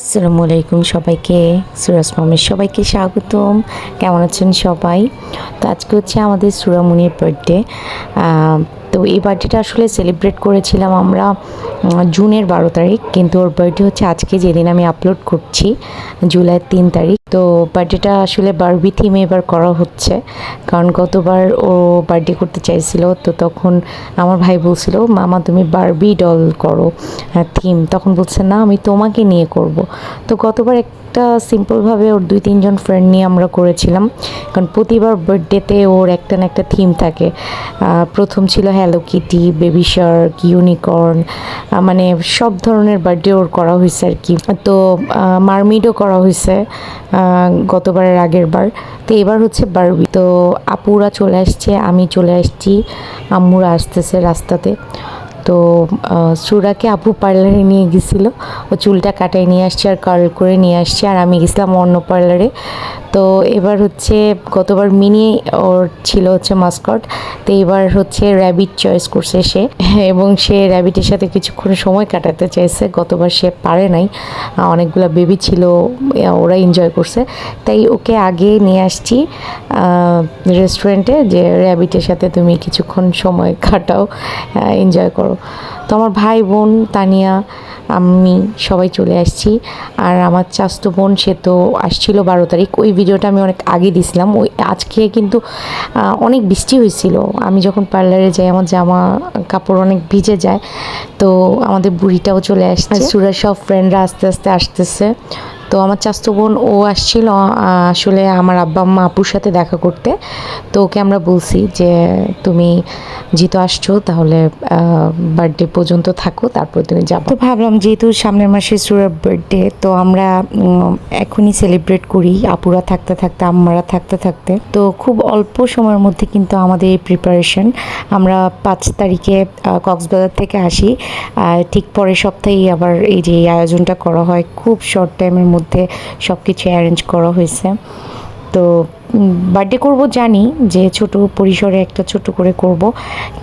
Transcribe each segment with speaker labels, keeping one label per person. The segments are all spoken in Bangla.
Speaker 1: আসসালামু আলাইকুম সবাইকে। সুরাজ মামের সবাইকে স্বাগতম। কেমন আছেন সবাই? তো আজকে হচ্ছে আমাদের সুরামনির বার্থডে। তো এই বার্থডেটা আসলে সেলিব্রেট করেছিলাম আমরা জুনের 12 তারিখ, কিন্তু ওর বার্থডে হচ্ছে আজকে, যেদিন আমি আপলোড করছি, জুলাইয়ের 3 তারিখ। তো বার্থডেটা আসলে বারবি থিমে এবার করা হচ্ছে, কারণ গতবার ও বার্থডে করতে চাইছিল। তো তখন আমার ভাই বলছিল, মামা তুমি বারবি ডল করো থিম, তখন বলছে না আমি তোমাকে নিয়ে করব। তো গতবার একটা সিম্পলভাবে ওর 2-3 জন ফ্রেন্ড নিয়ে আমরা করেছিলাম, কারণ প্রতিবার বার্থডেতে ওর একটা না একটা থিম থাকে। প্রথম ছিল hello Kitty, baby Shark, unicorn, মানে সব ধরনের বার্থডে ওর করা হয়েছে আর কি। তো মারমিডও করা হয়েছে গতবারের আগের বার। তো এবার হচ্ছে বারবি। তো আপুরা চলে আসছে, আমি চলে আসছি, আম্মুরা আসতেছে রাস্তাতে। তো সুরাকে আপু পার্লারে নিয়ে গেছিল, ও চুলটা কাটাই নিয়ে আসছে আর কার্ল করে নিয়ে আসছে, আর আমি গেছিলাম অন্য পার্লারে। তো এবার হচ্ছে গতবার মিনি ওর ছিল হচ্ছে মাস্কট, তো এবার হচ্ছে র্যাবিট চয়েস করছে সে, এবং সে র্যাবিটের সাথে কিছুক্ষণ সময় কাটাতে চাইছে। গতবার সে পারে নাই, অনেকগুলো বেবি ছিল, ওরা এনজয় করছে। তাই ওকে আগে নিয়ে আসছি রেস্টুরেন্টে, যে র্যাবিটের সাথে তুমি কিছুক্ষণ সময় কাটাও, এনজয় করো। তো আমার ভাই বোন তানিয়া, আমি সবাই চলে আসছি। আর আমার চাচতো বোন, সে তো আসছিল 12 তারিখ। ওই ভিডিওটা আমি অনেক আগে দিছিলাম। ওই আজকে কিন্তু অনেক বৃষ্টি হয়েছিল, আমি যখন পার্লারে যাই আমার জামা কাপড় অনেক ভিজে যায়। তো আমাদের বুড়িটাও চলে আসছে, সুরার সব ফ্রেন্ডরা আস্তে আস্তে আসতেছে। তো আমার চাচতো বোন ও আসছিল আসলে আমার আব্বা আম্মা আপুর সাথে দেখা করতে। তো ওকে আমরা বলছি যে তুমি যেহেতু আসছো, তাহলে বার্থডে পর্যন্ত থাকো, তারপর তুমি যাবো। তো ভাবলাম যেহেতু সামনের মাসে সুরার বার্থডে, তো আমরা এখনই সেলিব্রেট করি, আপুরা থাকতে থাকতে, আম্মারা থাকতে থাকতে। তো খুব অল্প সময়ের মধ্যে কিন্তু আমাদের এই প্রিপারেশন। আমরা 5 তারিখে কক্সবাজার থেকে আসি, ঠিক পরের সপ্তাহেই আবার এই যে আয়োজনটা করা হয়। খুব শর্ট টাইমের মধ্যে সব কিছু অ্যারেঞ্জ করা হয়েছে। তো বার্থডে করব জানি যে ছোট পরিসরে একটা ছোট করে করব,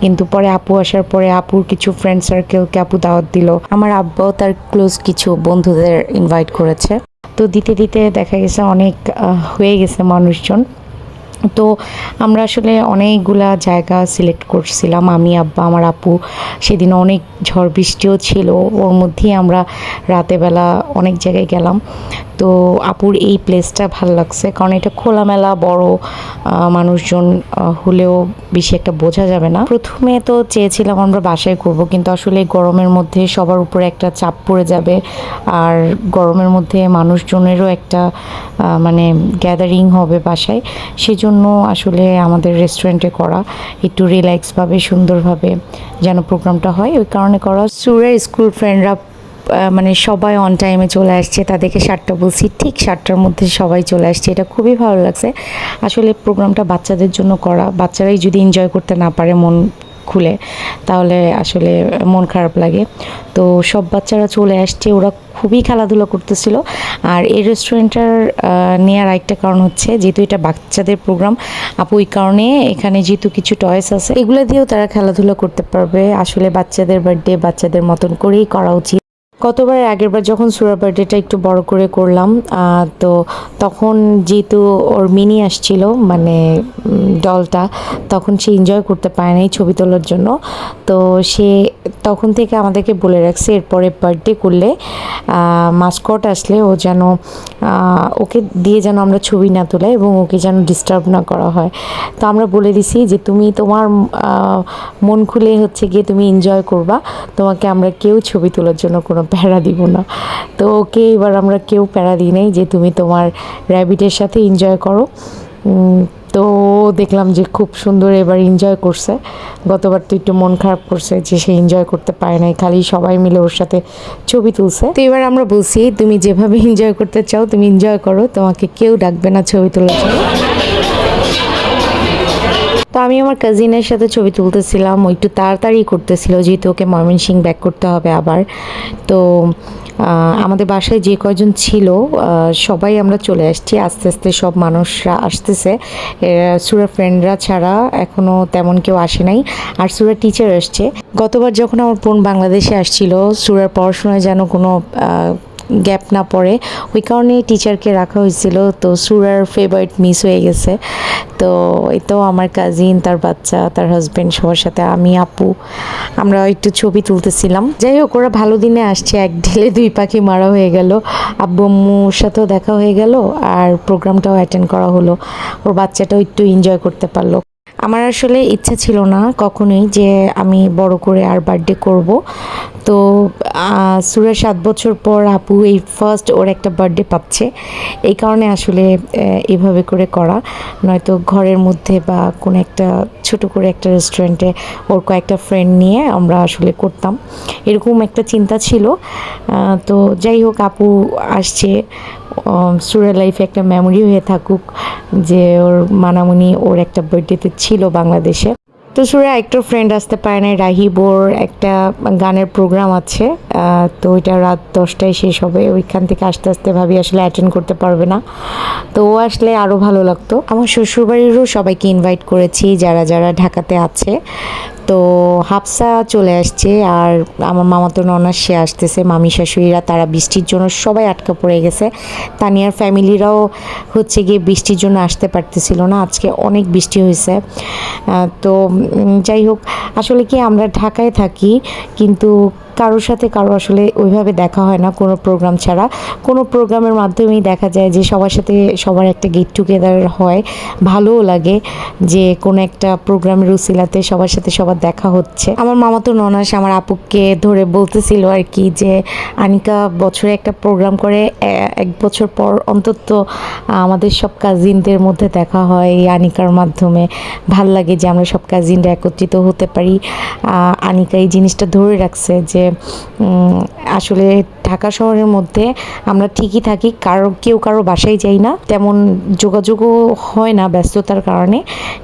Speaker 1: কিন্তু পরে আপু আসার পরে আপুর কিছু ফ্রেন্ড সার্কেলকে আপু দাওয়াত দিল, আমার আব্বাও তার ক্লোজ কিছু বন্ধুদের ইনভাইট করেছে। তো দিতে দিতে দেখা গেছে অনেক হয়ে গেছে মানুষজন। তো আমরা আসলে অনেকগুলা জায়গা সিলেক্ট করছিলাম, আমি, আব্বা, আমার আপু। সেদিন অনেক ঝড় বৃষ্টিও ছিল, ওর মধ্যেই আমরা রাতেবেলা অনেক জায়গায় গেলাম। তো আপুর এই প্লেসটা ভালো লাগছে, কারণ এটা খোলামেলা, বড়, মানুষজন হলেও বেশি একটা বোঝা যাবে না। প্রথমে তো চেয়েছিলাম আমরা বাসায় করব, কিন্তু আসলে গরমের মধ্যে সবার উপরে একটা চাপ পড়ে যাবে, আর গরমের মধ্যে মানুষজনেরও একটা মানে গ্যাদারিং হবে বাসায়। সেজন্য আসলে আমাদের রেস্টুরেন্টে করা, একটু রিল্যাক্সভাবে সুন্দরভাবে যেন প্রোগ্রামটা হয়, ওই কারণে করা। সুরের স্কুল ফ্রেন্ডরা মানে সবাই অন টাইমে চলে আসছে, তাদেরকে 7টা বলছি, ঠিক 7টার মধ্যে সবাই চলে আসছে। এটা খুবই ভালো লাগছে। আসলে প্রোগ্রামটা বাচ্চাদের জন্য করা, বাচ্চারাই যদি এনজয় করতে না পারে মন খুলে, তাহলে আসলে মন খারাপ লাগে। তো সব বাচ্চারা চলে আসছে, ওরা খুবই খেলাধুলা করতেছিল। আর এই রেস্টুরেন্টটার নেওয়ার আরেকটা কারণ হচ্ছে, যেহেতু এটা বাচ্চাদের প্রোগ্রাম, আপু ওই কারণে এখানে যেহেতু কিছু টয়েস আছে, এগুলো দিয়েও তারা খেলাধুলা করতে পারবে। আসলে বাচ্চাদের বার্থডে বাচ্চাদের মতন করেই করা উচিত। গতবার আগের বার যখন সুরার বার্থডেটা একটু বড় করে করলাম, তো তখন যেহেতু ওর মিনি আসছিল, মানে ডলটা, তখন সে এনজয় করতে পারে নাই ছবি তোলার জন্য। তো সে তখন থেকে আমাদেরকে বলে রাখছে, এরপরে বার্থডে করলে মাস্কট আসলে ও যেন ওকে দিয়ে যেন আমরা ছবি না তোলাই, এবং ওকে যেন ডিস্টার্ব না করা হয়। তো আমরা বলে দিছি যে তুমি তোমার মন খুলে হচ্ছে গিয়ে তুমি এনজয় করবা, তোমাকে আমরা কেউ ছবি তোলার জন্য কোনো প্যারা দিব না। তো ওকে এবার আমরা কেউ প্যারা দিই নাই, যে তুমি তোমার র্যাবিটের সাথে এনজয় করো। তো দেখলাম যে খুব সুন্দর এবার এনজয় করছে। গতবার তো একটু মন খারাপ করছে যে সে এনজয় করতে পারে নাই, খালি সবাই মিলে ওর সাথে ছবি তুলছে। তো এবার আমরা বলছি, তুমি যেভাবে এনজয় করতে চাও তুমি এনজয় করো, তোমাকে কেউ ডাকবে না ছবি তোলার জন্য। তো আমি আমার কাজিনের সাথে ছবি তুলতেছিলাম, ও একটু তাড়াতাড়ি করতেছিল যেহেতু ওকে ময়মনসিংহ ব্যাক করতে হবে আবার। তো আমাদের বাসায় যে কয়জন ছিল সবাই আমরা চলে আসছি, আস্তে আস্তে সব মানুষরা আসতেছে। সুরার ফ্রেন্ডরা ছাড়া এখনও তেমন কেউ আসে নাই, আর সুরার টিচার আসছে। গতবার যখন আমার বোন বাংলাদেশে আসছিল, সুরার পড়াশোনায় যেন কোনো গ্যাপ না পড়ে, ওই কারণেই টিচারকে রাখা হয়েছিল। তো সুরার ফেভারিট মিস হয়ে গেছে। তো এই তো আমার কাজিন, তার বাচ্চা, তার হাজব্যান্ড, সবার সাথে আমি, আপু, আমরা একটু ছবি তুলতেছিলাম। যাই হোক, ওরা ভালো দিনে আসছে, এক ঢিলে দুই পাখি মারা হয়ে গেল। আব্বু আম্মুর সাথেও দেখা হয়ে গেল, আর প্রোগ্রামটাও অ্যাটেন্ড করা হলো। ওর বাচ্চাটাও একটু এনজয় করতে পারলো। আমার আসলে ইচ্ছা ছিল না কখনোই যে আমি বড় করে আর বার্থডে করব। তো সুরের 7 বছর পর আপু এই ফার্স্ট ওর একটা বার্থডে পাচ্ছে, এই কারণে আসলে এভাবে করে করা। নয়তো ঘরের মধ্যে বা কোনো একটা ছোট করে একটা রেস্টুরেন্টে ওর কয়েকটা ফ্রেন্ড নিয়ে আমরা আসলে করতাম, এরকম একটা চিন্তা ছিল। তো যাই হোক, আপু আসছে, সুরের লাইফে একটা মেমোরি হয়ে থাকুক যে ওর মানামুনি ওর একটা বার্থডেতে ছিল বাংলাদেশে। তো সুরা একটা ফ্রেন্ড আসতে পারে না, রাহিবোর একটা গানের প্রোগ্রাম আছে, তো ওইটা রাত 10টায় শেষ হবে। ওইখান থেকে আস্তে আস্তে ভাবি আসলে অ্যাটেন্ড করতে পারবে না। তো ও আসলে আরও ভালো লাগতো। আমার শ্বশুরবাড়িরও সবাইকে ইনভাইট করেছি যারা যারা ঢাকাতে আছে। তো হাফসা চলে আসছে, আর আমার মামাতো ননাস সে আসতেছে, মামি শাশুড়িরা তারা বৃষ্টির জন্য সবাই আটকা পড়ে গেছে। তানিয়ার ফ্যামিলিরাও হচ্ছে গিয়ে বৃষ্টির জন্য আসতে পারতেছিল না, আজকে অনেক বৃষ্টি হয়েছে। তো যাই হোক, আসলে কি আমরা ঢাকায় থাকি, কিন্তু কারোর সাথে কারো আসলে ওইভাবে দেখা হয় না কোনো প্রোগ্রাম ছাড়া। কোনো প্রোগ্রামের মাধ্যমেই দেখা যায় যে সবার সাথে সবার একটা গেট টুগেদার হয়, ভালোও লাগে যে কোনো একটা প্রোগ্রামের উসিলাতে সবার সাথে সবার দেখা হচ্ছে। আমার মামাতো ননাস আমার আপুকে ধরে বলতেছিল আর কি যে আনিকা বছরে একটা প্রোগ্রাম করে, 1 বছর পর অন্তত আমাদের সব কাজিনদের মধ্যে দেখা হয় এই আনিকার মাধ্যমে। ভাল লাগে যে আমরা সব কাজিনরা একত্রিত হতে পারি। আনিকা এই জিনিসটা ধরে রাখছে যে আসলে ঢাকা শহরের মধ্যে আমরা ঠিকই থাকি, কেউ কারো বাসায় যাই না, তেমন যোগাযোগও হয় না ব্যস্ততার কারণে,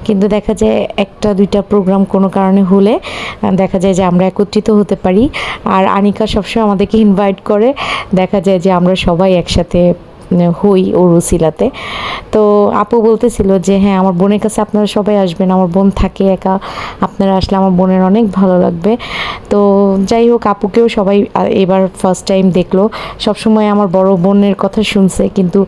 Speaker 1: কিন্তু দেখা যায় একটা দুইটা প্রোগ্রাম কোনো কারণে হলে দেখা যায় যে আমরা একত্রিত হতে পারি। আর আনিকা সবসময় আমাদেরকে ইনভাইট করে, দেখা যায় যে আমরা সবাই একসাথে হই ওর উসিলাতে। তো আপু বলতেছিল যে হ্যাঁ, আমার বোনের কাছে আপনারা সবাই আসবেন, আমার বোন থাকে একা, আপনারা আসলে আমার বোনের অনেক ভালো লাগবে। তো যাই হোক, আপুকেও সবাই এবার ফার্স্ট টাইম দেখলো। সবসময় আমার বড় বোনের কথা শুনছে, কিন্তু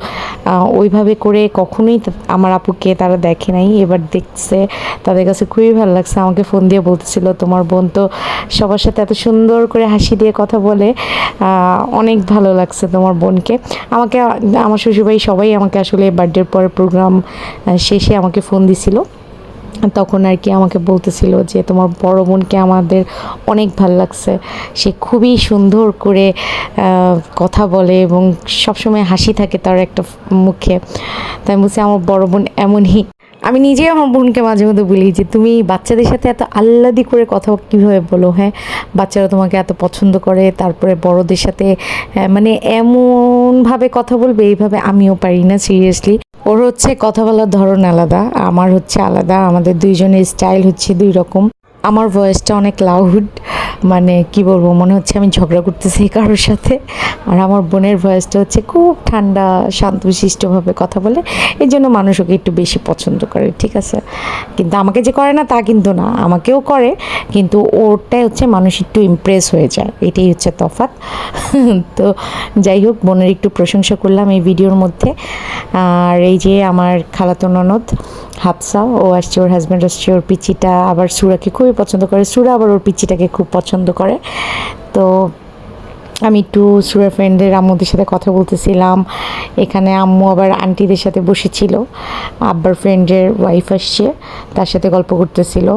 Speaker 1: ওইভাবে করে কখনোই আমার আপুকে তারা দেখে নাই, এবার দেখছে, তাদের কাছে খুবই ভালো লাগছে। আমাকে ফোন দিয়ে বলতেছিল তোমার বোন তো সবার সাথে এত সুন্দর করে হাসি দিয়ে কথা বলে, অনেক ভালো লাগছে তোমার বোনকে। আমাকে আমার শ্বশুরবাড়ি সবাই আমাকে আসলে বার্থডের পরে প্রোগ্রাম শেষে আমাকে ফোন দিছিল, তখন আর কি আমাকে বলতেছিল যে তোমার বড় বোনকে আমাদের অনেক ভালো লাগছে, সে খুবই সুন্দর করে কথা বলে এবং সবসময় হাসি থাকে তার একটা মুখে। তাই বলছি আমার বড় বোন এমনই। আমি নিজেই আমার বোনকে মাঝে মধ্যে বলি যে তুমি বাচ্চাদের সাথে এত আহ্লাদি করে কথা কীভাবে বলো, হ্যাঁ বাচ্চারা তোমাকে এত পছন্দ করে, তারপরে বড়দের সাথে মানে এমনভাবে কথা বলবে, এইভাবে আমিও পারি না সিরিয়াসলি। ওর হচ্ছে কথা বলার ধরন আলাদা, আমার হচ্ছে আলাদা, আমাদের দুইজনের স্টাইল হচ্ছে দুই রকম। আমার ভয়েসটা অনেক লাউড, মানে কি বলবো, মনে হচ্ছে আমি ঝগড়া করতেছি কারোর সাথে। আর আমার বোনের ভয়েসটা হচ্ছে খুব ঠান্ডা শান্তশিষ্টভাবে কথা বলে, এই জন্য মানুষ ওকে একটু বেশি পছন্দ করে, ঠিক আছে। কিন্তু আমাকে যে করে না তা কিন্তু না, আমাকেও করে, কিন্তু ওরটাই হচ্ছে মানুষ একটু ইমপ্রেস হয়ে যায়, এটাই হচ্ছে তফাৎ। তো যাই হোক, বোনের একটু প্রশংসা করলাম এই ভিডিওর মধ্যে। আর এই যে আমার খালাতো ননদ হাফসা, ও আসছে, ওর হাজব্যান্ড আসছে, ওর পিচিটা আবার সুরাকে খুবই পছন্দ করে, সুরা আবার ওর পিচিটাকে খুব পছন্দ করে। তো আমি একটু সুরার ফ্রেন্ডের আম্মুদের সাথে কথা বলতেছিলাম, এখানে আম্মু আবার আন্টিদের সাথে বসেছিল, আব্বার ফ্রেন্ডের ওয়াইফ আসছে, তার সাথে গল্প করতেছিল।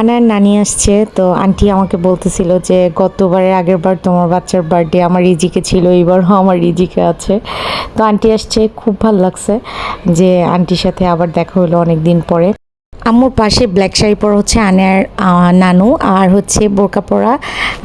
Speaker 1: আনার নানি আসছে, তো আন্টি আমাকে বলতেছিল যে গতবারের আগের বার তোমার বাচ্চার বার্থডে আমার রিজিকে ছিল, এইবারও আমার রিজিকে আছে। তো আন্টি আসছে, খুব ভালো লাগছে যে আন্টির সাথে আবার দেখা হলো অনেক দিন পরে। আম্মুর পাশে ব্ল্যাক শাড়ি পরা হচ্ছে আনার নানু, আর হচ্ছে বোরকা পরা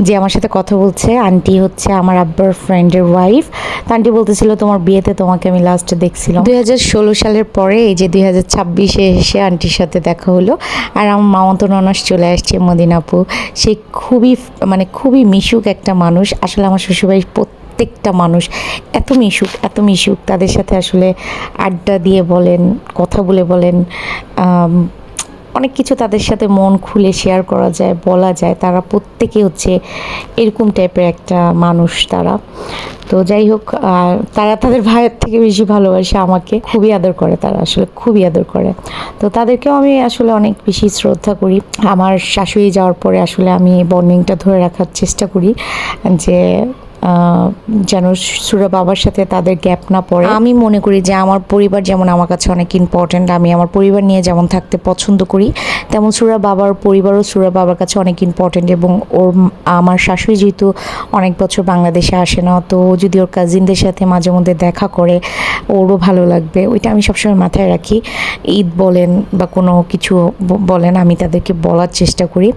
Speaker 1: যে আমার সাথে কথা বলছে আন্টি হচ্ছে আমার আব্বার ফ্রেন্ডের ওয়াইফ। তো আন্টি বলতেছিল তোমার বিয়েতে তোমাকে আমি লাস্টে দেখছিলাম 2016 সালের পরে, এই যে 2026-এ এসে আন্টির সাথে দেখা হলো। আর আমার মামাতো ননাস চলে আসছে মদিনাপু, সে খুবই মিশুক একটা মানুষ। আসলে আমার শ্বশুরবাড়ির প্রত্যেকটা মানুষ এত মিশুক, তাদের সাথে আসলে আড্ডা দিয়ে বলেন, কথা বলে বলেন, অনেক কিছু তাদের সাথে মন খুলে শেয়ার করা যায়, বলা যায়। তারা প্রত্যেকে হচ্ছে এরকম টাইপের একটা মানুষ তারা। তো যাই হোক, তারা তাদের ভাইয়ের থেকে বেশি ভালোবাসে আমাকে, খুবই আদর করে তারা, আসলে খুবই আদর করে। তো তাদেরকেও আমি আসলে অনেক বেশি শ্রদ্ধা করি। আমার শাশুড়ি যাওয়ার পরে আসলে আমি বন্ডিংটা ধরে রাখার চেষ্টা করি যে যেন সুরা বাবার সাথে তাদের গ্যাপ না পড়ে। আমি মনে করি যে আমার পরিবার যেমন আমার কাছে অনেক ইম্পর্ট্যান্ট, আমি আমার পরিবার নিয়ে যেমন থাকতে পছন্দ করি, তেমন সুরা বাবার পরিবারও সুরা বাবার কাছে অনেক ইম্পর্ট্যান্ট। এবং আমার শাশুড়ি যেহেতু অনেক বছর বাংলাদেশে আসে না, তো যদি ওর কাজিনদের সাথে মাঝে মধ্যে দেখা করে ওরও ভালো লাগবে, ওইটা আমি সবসময় মাথায় রাখি। ঈদ বলেন বা কোনো কিছু বলেন, আমি তাদেরকে বলার চেষ্টা করি।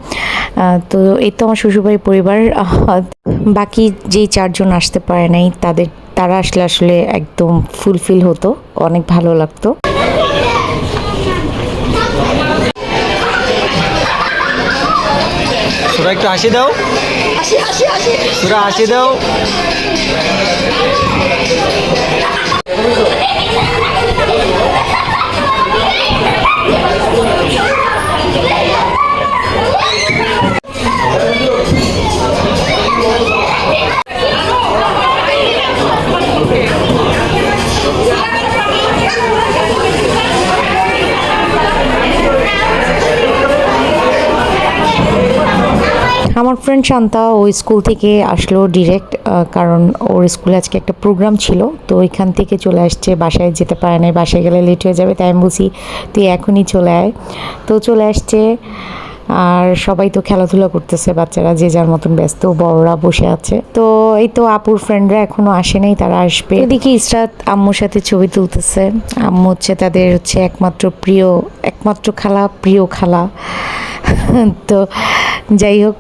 Speaker 1: তো এই তো আমার শ্বশুরবাড়ির পরিবার। বাকি যেই 4 জন আসতে পারে নাই, তারা আসলে একদম ফুলফিল হতো, অনেক ভালো লাগতো।
Speaker 2: সুরা একটু হাসি দাও, সুরা হাসি দাও।
Speaker 1: আমার ফ্রেন্ড শান্তা ও স্কুল থেকে আসলো ডিরেক্ট, কারণ ওর স্কুলে আজকে একটা প্রোগ্রাম ছিল, তো ওইখান থেকে চলে আসছে। বাসায় যেতে পারে না, বাসায় গেলে লেট হয়ে যাবে, তাই আমি বলছি তুই এখনই চলে আয়। তো চলে আসছে, আর সবাই তো খেলাধুলা করতেছে, বাচ্চারা যে যার মতন ব্যস্ত, বড়রা বসে আছে। তো এই তো আপুর ফ্রেন্ডরা এখনো আসে নাই, তারা আসবে। এদিকে ইসরাত আম্মুর সাথে ছবি তুলতেছে। আম্মু হচ্ছে তাদের একমাত্র খালা, প্রিয় খালা। তো যাই হোক,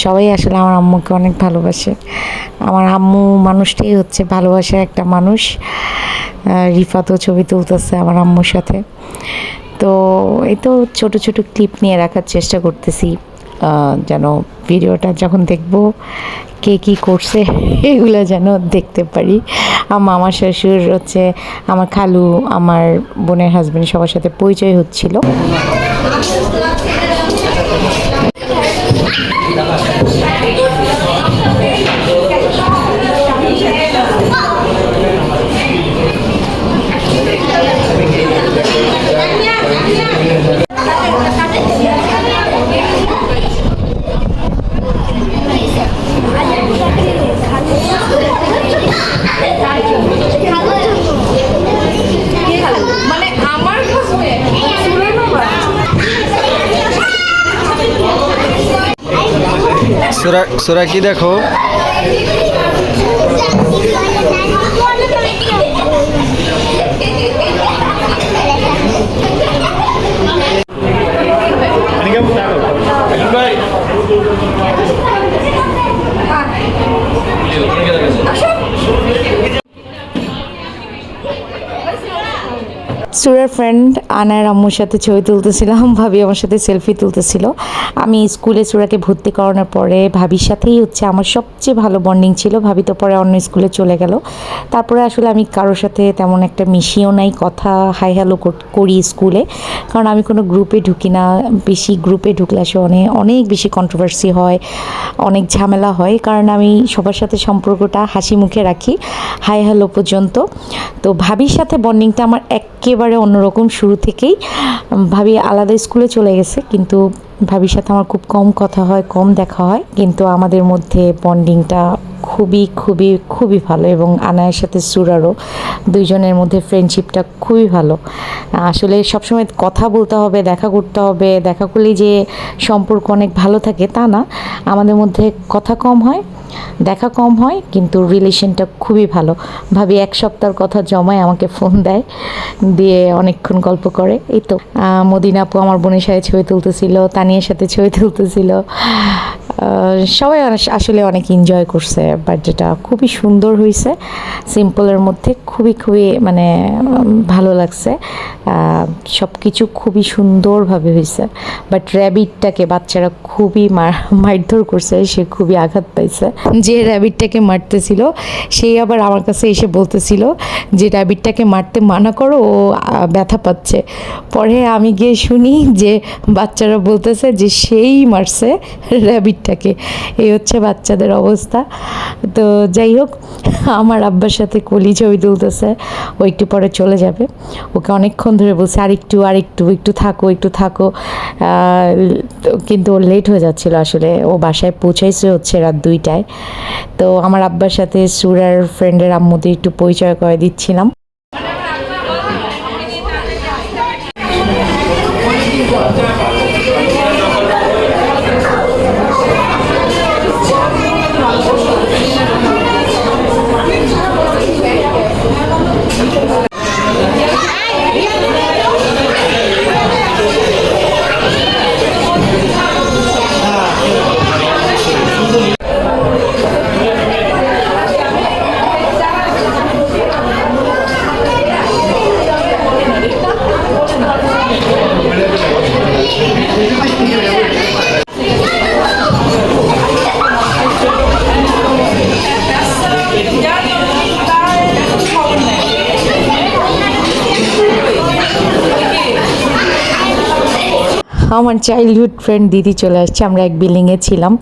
Speaker 1: সবাই আসলে আমার আম্মুকে অনেক ভালোবাসে। আমার আম্মু মানুষটাই হচ্ছে ভালোবাসার একটা মানুষ। রিফাতও ছবি তুলতেছে আমার আম্মুর সাথে। তো এই তো ছোট ছোট ক্লিপ নিয়ে রাখার চেষ্টা করতেছি, যেন ভিডিওটা যখন দেখব কে কী করছে এগুলো যেন দেখতে পারি। আমার শ্বশুর হচ্ছে, আমার খালু, আমার বোনের হাজবেন্ড, সবার সাথে পরিচয় হচ্ছিল।
Speaker 2: সুরা কি দেখো?
Speaker 1: সুরার ফ্রেন্ড আনার আম্মুর সাথে ছবি তুলতেছিলাম, ভাবি আমার সাথে সেলফি তুলতেছিল। আমি স্কুলে সুরাকে ভর্তি করানোর পরে ভাবির সাথেই হচ্ছে আমার সবচেয়ে ভালো বন্ডিং ছিল। ভাবি তো পরে অন্য স্কুলে চলে গেল। তারপরে আসলে আমি কারোর সাথে তেমন একটা মিশিও নাই, কথা হাই হ্যালো করি স্কুলে, কারণ আমি কোনো গ্রুপে ঢুকি না। বেশি গ্রুপে ঢুকলে আসলে অনেক বেশি কন্ট্রোভার্সি হয়, অনেক ঝামেলা হয়, কারণ আমি সবার সাথে সম্পর্কটা হাসি মুখে রাখি হাই হ্যালো পর্যন্ত। তো ভাবির সাথে বন্ডিংটা আমার একেবারে অন্যরকম শুরু থেকেই। ভাবি আলাদা স্কুলে চলে গেছে, কিন্তু ভাবির সাথে আমার খুব কম কথা হয়, কম দেখা হয়, কিন্তু আমাদের মধ্যে বন্ডিংটা খুবই খুবই খুবই ভালো। এবং আনায়ের সাথে সুরারও দুইজনের মধ্যে ফ্রেন্ডশিপটা খুবই ভালো। আসলে সবসময় কথা বলতে হবে, দেখা করতে হবে, দেখা করলেই যে সম্পর্ক অনেক ভালো থাকে তা না। আমাদের মধ্যে কথা কম হয়, দেখা কম হয়, কিন্তু রিলেশনটা খুবই ভালো। ভাবি এক সপ্তাহের কথা জমায় আমাকে ফোন দেয়, দিয়ে অনেকক্ষণ গল্প করে। এই তো মদিনা আপু আমার বোনের সাথে ছবি তুলতেছিল, তানিয়ার সাথে ছবি তুলতেছিল। সবাই আসলে অনেক এনজয় করছে। বার্থডেটা খুবই সুন্দর হয়েছে, সিম্পলের মধ্যে খুবই খুবই মানে ভালো লাগছে। সব কিছু খুবই সুন্দরভাবে হয়েছে। বাট র্যাবিটটাকে বাচ্চারা খুবই মারধর করছে, সে খুবই আঘাত পাইছে। যে র্যাবিটটাকে মারতেছিল সেই আবার আমার কাছে এসে বলতেছিল যে র্যাবিটটাকে মারতে মানা করো, ও ব্যথা পাচ্ছে। পরে আমি গিয়ে শুনি যে বাচ্চারা বলতেছে যে সেই মারছে র্যাবিটটাকে। এই হচ্ছে বাচ্চাদের অবস্থা। তো যাই হোক, আমার আব্বার সাথে কলি ছবি তুলতেছে, ও একটু পরে চলে যাবে। ওকে অনেকক্ষণ ধরে বলছে একটু থাকো, কিন্তু ওর লেট হয়ে যাচ্ছিল। আসলে ও বাসায় পৌঁছাইছে হচ্ছে রাত 2টায়। তো আমার আব্বার সাথে সুরার ফ্রেন্ডের আম্মুদের একটু পরিচয় করে দিচ্ছিলাম। আমার চাইল্ডহুড ফ্রেন্ড দিদি চলে আসছে, আমরা এক বিল্ডিংয়ে ছিলাম।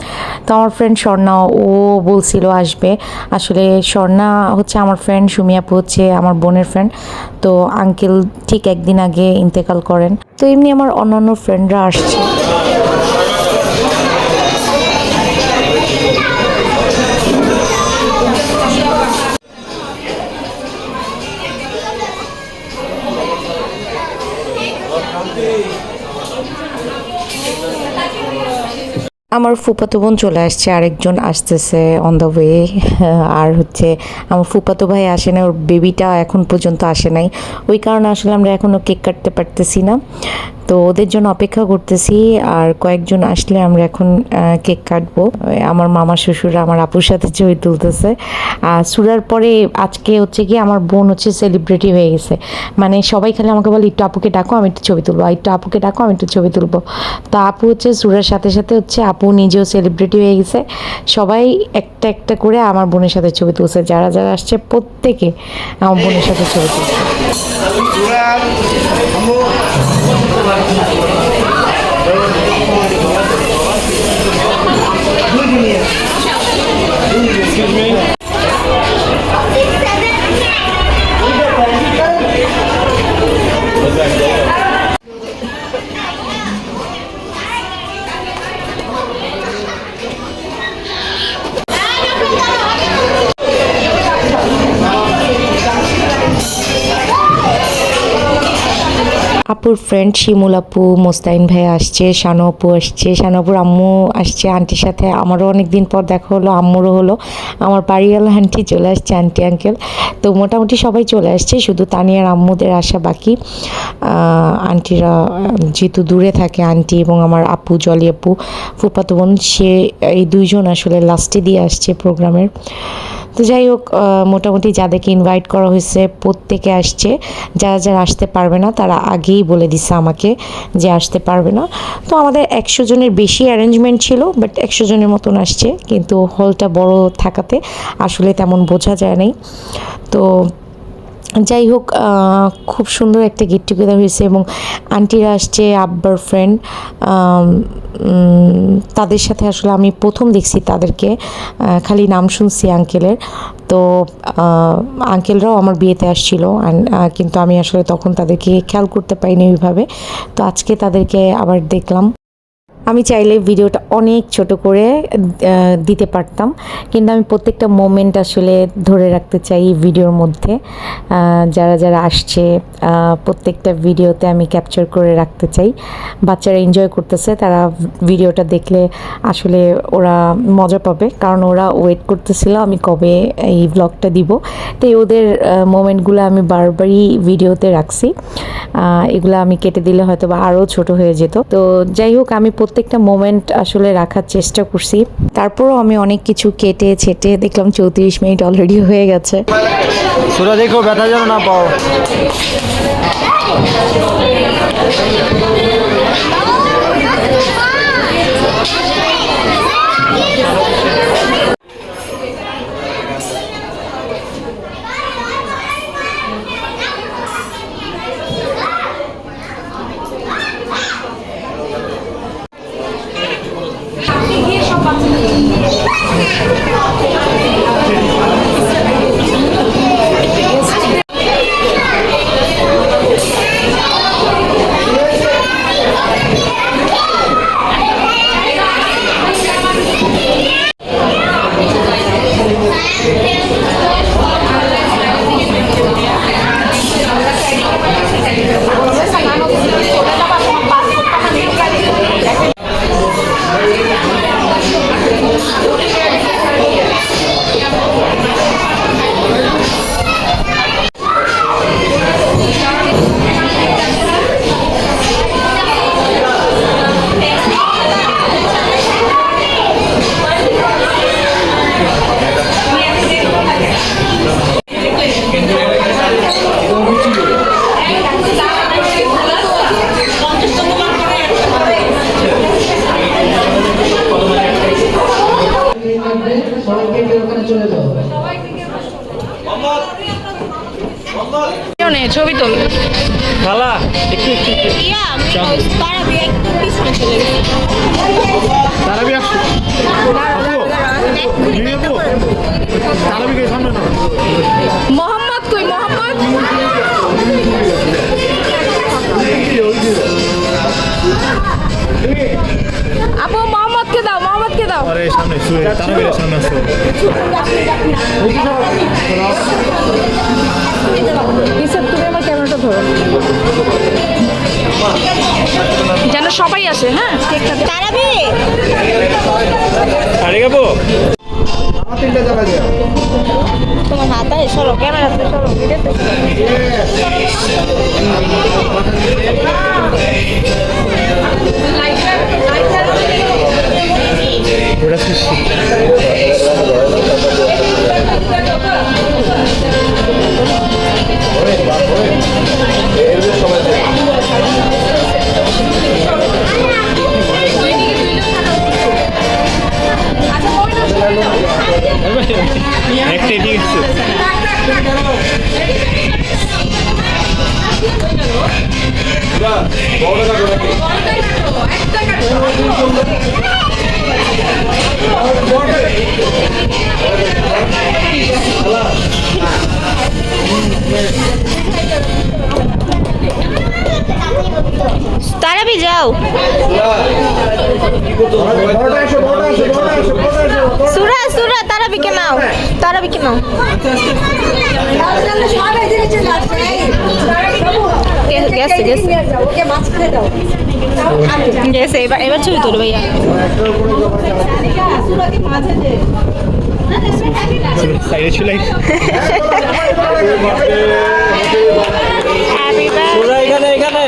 Speaker 1: তো আমার ফ্রেন্ড স্বর্ণা, ও বলছিল আসবে। আসলে স্বর্ণা হচ্ছে আমার ফ্রেন্ড, সুমি আপু হচ্ছে আমার বোনের ফ্রেন্ড। তো আঙ্কেল ঠিক একদিন আগে ইন্তেকাল করেন। তো এমনি আমার অন্যান্য ফ্রেন্ডরা আসছে। আমার ফুফাতো বোন চলে আসছে, আরেকজন আসতেছে অন দ্য ওয়ে। আর হচ্ছে আমার ফুফাতো ভাই আসে না, ওর বেবিটা এখন পর্যন্ত আসে নাই। ওই কারণে আসলে আমরা এখনও কেক কাটতে পারতেছি না। তো ওদের জন্য অপেক্ষা করতেছি, আর কয়েকজন আসলে আমরা এখন কেক কাটবো। আমার মামা শ্বশুররা আমার আপুর সাথে ছবি তুলতেছে। আর সুরার পরে আজকে হচ্ছে কি আমার বোন হচ্ছে সেলিব্রিটি হয়ে গেছে। মানে সবাই খালি আমাকে বলে একটু আপুকে ডাকো, আমি একটু ছবি তুলবো, একটু আপুকে ডাকো, আমি একটু ছবি তুলবো। তো আপু হচ্ছে সুরার সাথে সাথে হচ্ছে আপু নিজেও সেলিব্রিটি হয়ে গেছে। সবাই একটা একটা করে আমার বোনের সাথে ছবি তুলছে, যারা যারা আসছে প্রত্যেকে আমার বোনের সাথে ছবি তুলছে।
Speaker 3: Excuse me?
Speaker 1: আপুর ফ্রেন্ড শিমুল আপু, মোস্তাইন ভাই আসছে, শানু আপু আসছে, শানু আপুর আম্মু আসছে আন্টির সাথে। আমারও অনেক দিন পর দেখা হলো, আম্মুরও হলো। আমার বাড়িওয়ালা আন্টি চলে আসছে, আন্টি আঙ্কেল। তো মোটামুটি সবাই চলে আসছে, শুধু তানিয়ার আম্মুদের আসা বাকি। আন্টিরা যেহেতু দূরে থাকে, আন্টি এবং আমার আপু জলি আপু ফুফাতো বোন, সে এই দুইজন আসলে লাস্টে দিয়ে আসছে প্রোগ্রামের। তো যাই হোক, মোটামুটি যাদেরকে ইনভাইট করা হয়েছে প্রত্যেকে আসছে। যারা যারা আসতে পারবে না তারা আগেই বলে দিছে আমাকে যে আসতে পারবে না। তো আমাদের 100 জনের বেশি অ্যারেঞ্জমেন্ট ছিল, বাট 100 জনের মতন আসছে, কিন্তু হলটা বড় থাকাতে আসলে তেমন বোঝা যায় নাই। তো যাই হোক, খুব সুন্দর একটা গেট টুগেদার হয়েছে এবং আন্টিরা আসছে, আব্বার ফ্রেন্ড, তাদের সাথে আসলে আমি প্রথম দেখছি তাদেরকে, খালি নাম শুনছি আঙ্কেলের। তো আঙ্কেলরাও আমার বিয়েতে আসছিল, কিন্তু আমি আসলে তখন তাদেরকে খেয়াল করতে পারিনি ওইভাবে। তো আজকে তাদেরকে আবার দেখলাম। আমি চাইলে ভিডিওটা অনেক ছোট করে দিতে পারতাম, কিন্তু আমি প্রত্যেকটা মোমেন্ট আসলে ধরে রাখতে চাই ভিডিওর মধ্যে। যারা যারা আসছে প্রত্যেকটা ভিডিওতে আমি ক্যাপচার করে রাখতে চাই। বাচ্চারা এনজয় করতেছে, তারা ভিডিওটা দেখলে আসলে ওরা মজা পাবে, কারণ ওরা ওয়েট করতেছিল আমি কবে এই ব্লগটা দিব। তো ওদের মোমেন্টগুলো আমি বারবারই ভিডিওতে রাখছি। এগুলো আমি কেটে দিলে হয়তো বা আরও ছোট হয়ে যেত। তো যাই হোক, আমি প্রত্যেকটা মোমেন্ট আসলে রাখার চেষ্টা করছি। তারপরও আমি অনেক কিছু কেটে ছেটে দেখলাম 34 মিনিট অলরেডি হয়ে গেছে।
Speaker 3: সুরা দেখো, ব্যথা যেন না পাও।
Speaker 2: ছবি তোল।
Speaker 3: খালা একটু একটু তারাবি আসছে। তারাবি সামনে না।
Speaker 2: মোহাম্মদ কই? মোহাম্মদ আপু, মোহাম্মদকে দাও, মোহাম্মদকে দাও।
Speaker 3: আরে সামনে শুয়ে তারাবি সামনে আসছে।
Speaker 2: ইসব, তুমি আমার ক্যামেরাটা ধরো যেন সবাই আসে। হ্যাঁ, তারাবি
Speaker 3: আরে গাবো
Speaker 2: তোমার হাতে সরো, ক্যামেরাতে সরো, ভিডিওতে
Speaker 3: একটা এটি গেছে।
Speaker 2: তারাবি যাও। সুরা সুরা তারাবিকে নাও, তারাবিকে নাও। গেছে গেছে
Speaker 4: ওকে মাঝখানে দাও
Speaker 2: গেছে এবার ছবি তোলো ভাইয়া
Speaker 3: সাইডে ছিল
Speaker 2: হ্যাপি বার্থডে
Speaker 3: এখানে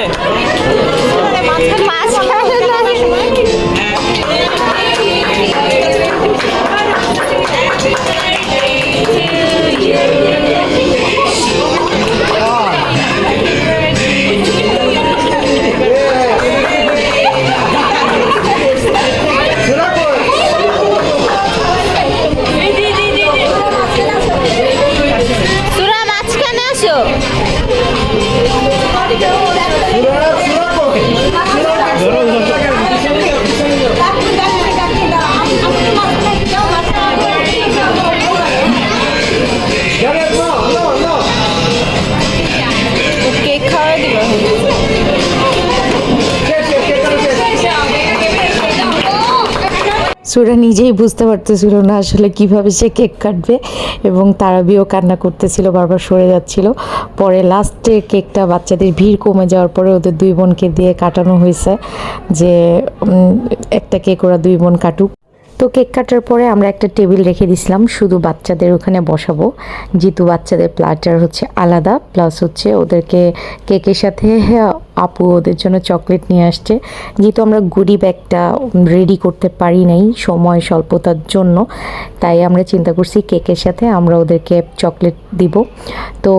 Speaker 2: সুরা মাঝখানে আসো কেক খাওয়া দিব
Speaker 1: সুরা নিজেই বুঝতে পারতেছিল না আসলে কিভাবে সে কেক কাটবে এবং তারাবিও কান্না করতেছিল, বারবার সরে যাচ্ছিল। পরে লাস্টে কেকটা বাচ্চাদের ভিড় কমে যাওয়ার পরে ওদের দুই বোনকে দিয়ে কাটানো হয়েছে যে একটা কেক ওরা দুই বোন কাটুক। তো কেক কাটার পরে আমরা একটা টেবিল রেখে দিয়েছিলাম শুধু বাচ্চাদের ওখানে বসাবো, যেহেতু বাচ্চাদের প্লাটার হচ্ছে আলাদা, প্লাস হচ্ছে ওদেরকে কেকের সাথে আপু ওদের জন্য চকলেট নিয়ে আসছে। যেহেতু আমরা গুডি ব্যাগটা রেডি করতে পারি নাই সময় স্বল্পতার জন্য, তাই আমরা চিন্তা করছি কেকের সাথে আমরা ওদেরকে চকলেট দিব। তো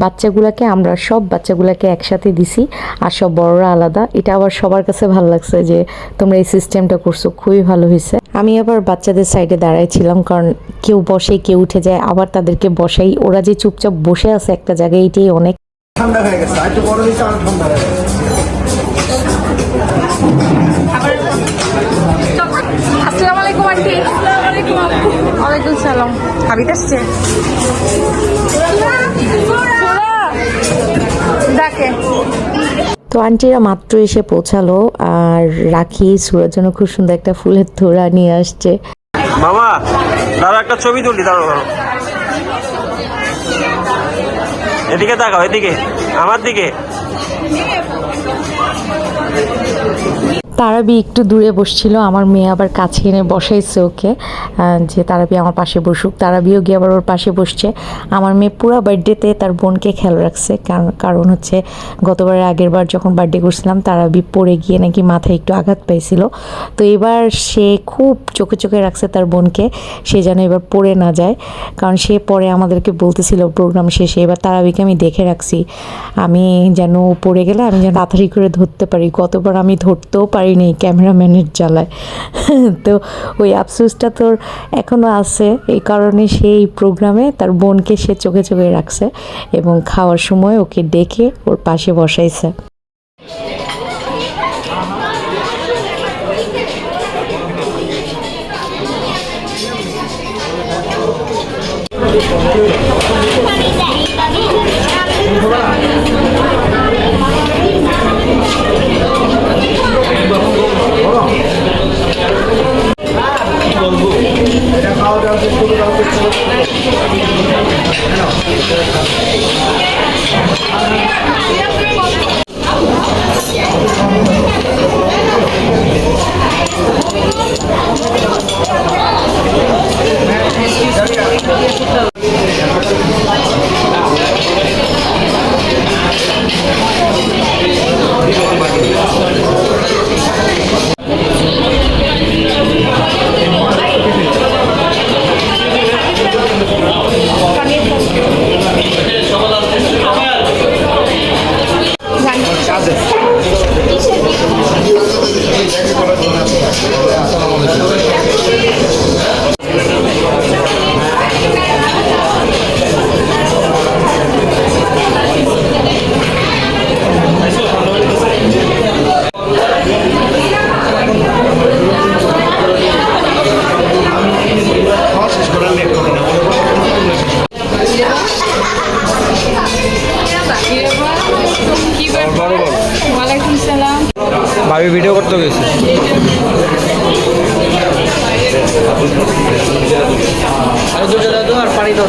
Speaker 1: বাচ্চাগুলোকে আমরা সব বাচ্চাগুলোকে একসাথে দিছি আর সব বড়রা আলাদা। এটা আবার সবার কাছে ভালো লাগছে যে তোমরা এই সিস্টেমটা করছো, খুবই ভালো হয়েছে। আমি আবার বাচ্চাদের সাইডে দাঁড়াইছিলাম, কারণ কেউ বসে কেউ উঠে যায়, আবার তাদেরকে বসাই। ওরা যে চুপচাপ বসে আছে একটা জায়গায়, এটাই অনেক।
Speaker 5: ঠান্ডা হয়ে গেছে, একটু বড় দিতে আর ঠান্ডা হয়ে গেছে।
Speaker 2: আসসালামু আলাইকুম আন্টি ওয়ালাইকুম সালাম হাবিব আসছে দেখে
Speaker 1: তো আন্টিরা মাত্র এসে পৌঁছালো আর রাখি সুরার জন্য খুব সুন্দর একটা ফুলের তোড়া নিয়ে আসছে।
Speaker 6: মামা দাঁড়া একটা ছবি তুলি, দাঁড়ো দাঁড়ো, এদিকে তাকাও, এদিকে আমার দিকে।
Speaker 1: তারাবি একটু দূরে বসছিল, আমার মেয়ে আবার কাছে এনে বসাইছে ওকে যে তারাবি আমার পাশে বসুক। তারাবিও গিয়ে আবার ওর পাশে বসছে। আমার মেয়ে পুরো বার্থডেতে তার বোনকে খেয়াল রাখছে, কারণ হচ্ছে গতবারের আগের বার যখন বার্থডে করছিলাম তারাবি পড়ে গিয়ে নাকি মাথায় একটু আঘাত পাইছিল। তো এবার সে খুব চোখে চোখে রাখছে তার বোনকে, সে যেন এবার পড়ে না যায়, কারণ সে পরে আমাদেরকে বলতেছিল প্রোগ্রাম শেষে এবার তারাবিকে আমি দেখে রাখছি, আমি যেন পড়ে গেলে আমি যেন তাড়াতাড়ি করে ধরতে পারি। গতবার আমি ধরতেও পারিনি ক্যামেরাম্যানের জ্বালায়। তো ওই আফসোসটা তোর এখনও আছে, এই কারণে সেই প্রোগ্রামে তার বোনকে সে চোখে চোখে রাখছে এবং খাওয়ার সময় ওকে ডেকে ওর পাশে বসাইছে।
Speaker 6: ভাবি ভিডিও করতে গেছে। আর পানি দাও।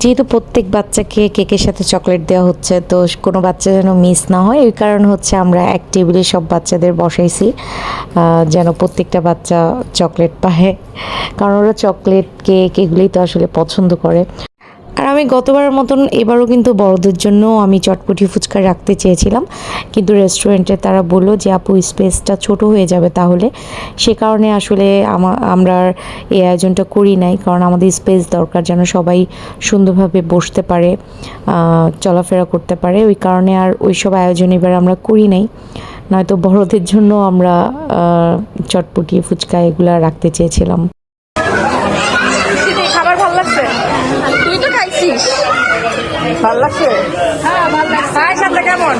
Speaker 1: যেহেতু প্রত্যেক বাচ্চাকে কেকের সাথে চকলেট দেওয়া হচ্ছে, তো কোনো বাচ্চা যেন মিস না হয় এই কারণে হচ্ছে আমরা এক টেবিলে সব বাচ্চাদের বসাইছি, যেন প্রত্যেকটা বাচ্চা চকলেট পায়, কারণ ওরা চকলেট কেক এগুলোই তো আসলে পছন্দ করে। আর আমি গতবারের মতন এবারও কিন্তু বড়দের জন্য আমি চটপটি ফুচকা রাখতে চেয়েছিলাম, কিন্তু রেস্টুরেন্টে তারা বললো যে আপু স্পেসটা ছোট হয়ে যাবে, তাহলে সে কারণে আসলে আমরা এই আয়োজনটা করি নাই, কারণ আমাদের স্পেস দরকার যেন সবাই সুন্দরভাবে বসতে পারে, চলাফেরা করতে পারে, ওই কারণে আর ওই সব আয়োজন এবার আমরা করি নাই। নয়তো বড়দের জন্য আমরা চটপটি ফুচকা এগুলা রাখতে চেয়েছিলাম।
Speaker 2: খাবার ভালো লাগছে? তুই তো খাইছিস। ভালো লাগছে? হ্যাঁ ভালো লাগছে। সাথে কেমন?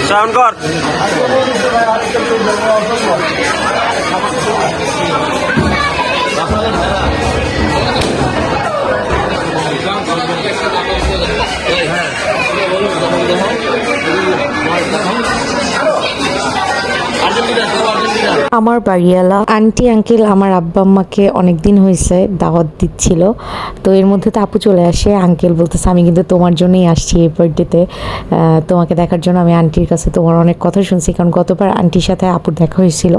Speaker 6: সাউন্ড কর।
Speaker 1: আমার বাড়িওয়ালা আন্টি আঙ্কেল আমার আব্বা আম্মাকে অনেকদিন হয়েছে দাওয়াত দিচ্ছিল, তো এর মধ্যে তো আপু চলে আসে। আঙ্কেল বলতেছে আমি কিন্তু তোমার জন্যই আসছি এই বার্থডেতে, তোমাকে দেখার জন্য। আমি আন্টির কাছে তোমার অনেক কথা শুনছি, কারণ গতবার আন্টির সাথে আপুর দেখা হয়েছিল,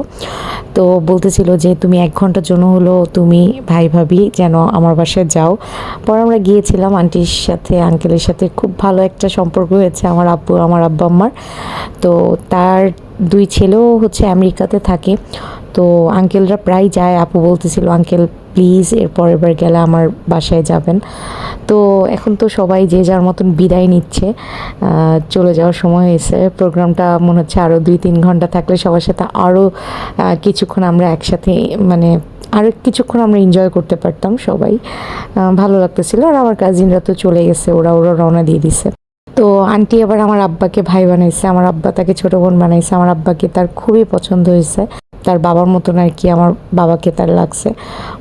Speaker 1: তো বলতেছিল যে তুমি 1 ঘন্টার জন্য হলো তুমি ভাই ভাবি যেন আমার বাসায় যাও। পরে আমরা গিয়েছিলাম আন্টির সাথে, আঙ্কেলের সাথে খুব ভালো একটা সম্পর্ক হয়েছে আমার আব্বু আমার আব্বা আম্মার। তো তার 2 ছেলেও হচ্ছে আমেরিকাতে থাকে, তো আঙ্কেলরা প্রায় যায়। আপু বলতেছিল আঙ্কেল প্লিজ এরপরের বার গেলে আমার বাসায় যাবেন। তো এখন তো সবাই যে যার মতন বিদায় নিচ্ছে, চলে যাওয়ার সময় হয়েছে। প্রোগ্রামটা মনে হচ্ছে আরও 2-3 ঘন্টা থাকলে সবার সাথে আরও কিছুক্ষণ আমরা একসাথে মানে আরও কিছুক্ষণ আমরা এনজয় করতে পারতাম সবাই, ভালো লাগতেছিল। আর আমার কাজিনরা তো চলে গেছে, ওরা রওনা দিয়ে দিছে। তো আন্টি আবার আমার আব্বাকে ভাই বানাইছে, আমার আব্বা তাকে ছোট বোন বানাইছে। আমার আব্বাকে তার খুবই পছন্দ হয়েছে, তার বাবার মতন আর কি আমার বাবাকে তার লাগছে,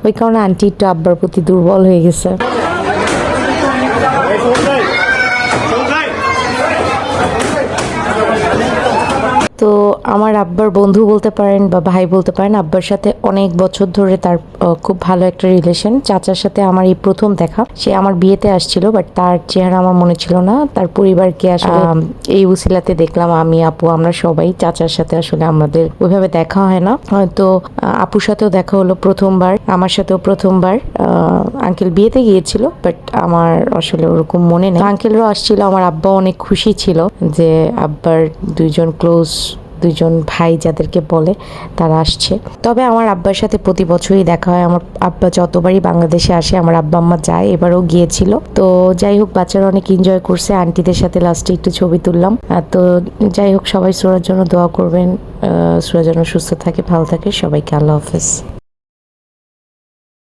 Speaker 1: ওই কারণে আন্টি একটু আব্বার প্রতি দুর্বল হয়ে গেছে। তো আমার আব্বার বন্ধু বলতে পারেন বা ভাই বলতে পারেন, আব্বার সাথে অনেক বছর ধরে তার খুব ভালো একটা রিলেশন। চাচার সাথে আমার এই প্রথম দেখা, সে আমার বিয়েতে আসছিল, বাট তার চেহারা আমার মনে ছিল না। তার পরিবারকে আসলে এই উসিলাতে দেখলাম আমি আপু আমরা সবাই। চাচার সাথে আসলে আমাদের ওইভাবে দেখা হয় না, হয়তো আপুর সাথেও দেখা হলো প্রথমবার, আমার সাথেও প্রথমবার। আঙ্কেল বিয়েতে গিয়েছিল, বাট আমার আসলে ওরকম মনে নেই। আঙ্কেলরাও আসছিল, আমার আব্বা অনেক খুশি ছিল যে আব্বার 2 ভাই যাদেরকে বলে তারা আসছে। তবে আমার আব্বার সাথে প্রতি বছরই দেখা হয়। আমার আব্বা যতবারই বাংলাদেশে আসে আমার আব্বা আম্মা যায়, এবারও গিয়েছিল। তো যাই হোক, বাচ্চারা অনেক এনজয় করছে। আন্টিদের সাথে লাস্টে একটু ছবি তুললাম। তো যাই হোক, সবাই সুরার জন্য দোয়া করবেন, সুরা যেন সুস্থ থাকে, ভালো থাকে। সবাইকে আল্লাহ হাফেজ।